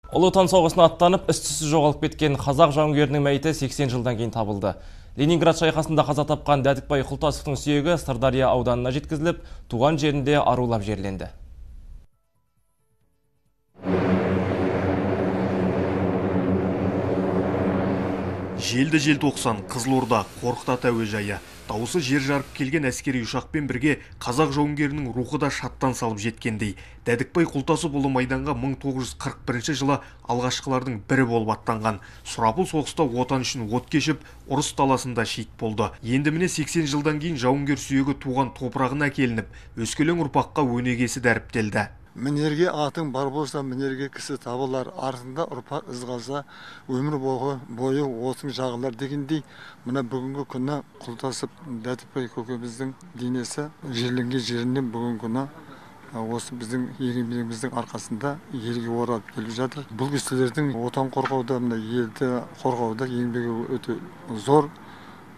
Ұлы Отан соғысына аттанып, із-түзсіз жоғалып кеткен қазақ жауынгерінің мәйіті 80 жылдан кейін табылды. Ленинград шайқасында қаза тапқан Дәдікбай Құлтасовтың сүйегі Сырдария ауданына жеткізіліп, туған жерінде арулап жерленді. Желді желтоқсан, Қызылорда, Қорқыт Ата әуежайы. Дауысы жер жарып келген әскери ұшақпен бірге қазақ жауынгерінің рухы да шаттан салып жеткендей. Дәдікбай Құлтасов ұлы майданға 1941 жылы алғашқылардың бірі болып аттанған. Сұрапыл соғыста отан үшін от кешіп, ұрыс даласында шейіт болды. Енді міне 80 жылдан кейін жауынгер сүйегі туған топырағына әкелініп, өскелең ұрпаққа өнегесі дәріптелді. Мінерге атың бар болса, мінерге кісі табылар, артында ұрпақ із қалса, өмір бойы отың жағылар дегендей, мына бүгінгі күні Құлтасов Дәдікбай көкеміздің денесі жерленген жерінен бүгінгі күні осы біздің егемендігіміздің арқасында елге оралып келіп жатыр. Бұл кісілердің отан қорғауда, мына елді қорғауда еңбегі өте зор.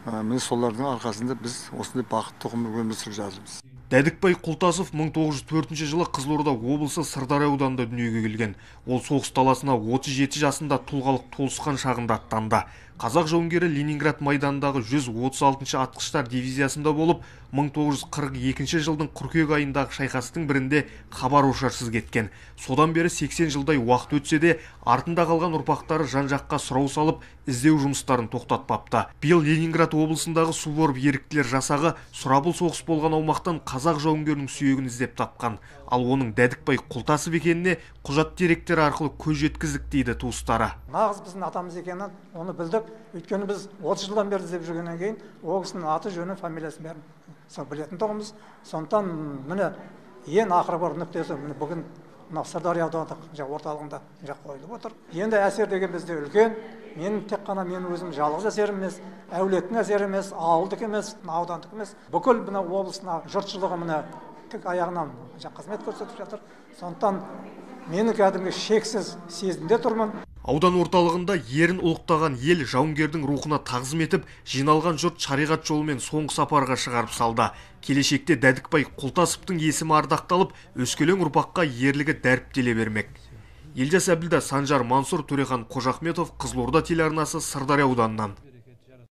Міне солардың арқасында біз осындай бақытты ғұмыр өмір сүріп жатырмыз. Дәдікбай Құлтасов 1904 жылы Қызылорда облысы Сырдария ауданында дүниеге келген. Ол соғыс даласына 37 жасында тұлғалық толысқан шағында аттанды. Қазақ жауынгері Ленинград майданындағы 136-шы атқыштар дивизиясында болып, 1942 жылдың қыркүйек айындағы шайқастың бірінде хабар-ошарсыз кеткен. Содан бері 80 жылдай уақыт өтсе де, артында қалған ұрпақтары жан-жаққа сұрау салып, іздеу жұмыстарын тоқтатпапты. Биыл Ленинград облысындағы Суворов еріктілер жасағы сұрапыл соғыс болған аумақтан қазақ жауынгерінің сүйегін іздеп тапқан. Ал оның Дәдікбай Құлтасов екеніне құжат деректері арқылы көз жеткіздік дейді туыстары. Нағыз біздің атамыз екенін оны білдік. Өйткені біз 30 жылдан бері іздеп жүргеннен кейін ол кісінің аты жөні фамилиясын бәрін білетін тұғымыз. Сондықтан міне ең ақыры бар нүктесі міне бүгін мына Сырдария аудандық орталығында қойылып отыр. Енді әсер деген бізде үлкен. Мен тек қана мен өзім жалғыз әсер емес, әулеттің әсері емес, ауылдық емес, аудандық емес. Бүкіл мына облысына жұртшылығы міне тік аяғынан қызмет көрсетіп жатыр. Сондықтан менің кәдімгі шексіз сезімде тұрмын. Аудан орталығында ерін ұлықтаған ел жауынгердің рухына тағзым етіп, жиналған жұрт шариғат жолымен соңғы сапарға шығарып салды. Келешекте Дәдікбай Құлтасовтың есімі ардақталып, өскелең ұрпаққа ерлігі дәріптеле бермек. Елжас Әбілда, Санжар Мансұр, Төрехан Қожахметов, Қызылорда телеарнасы, Сырдария ауданынан.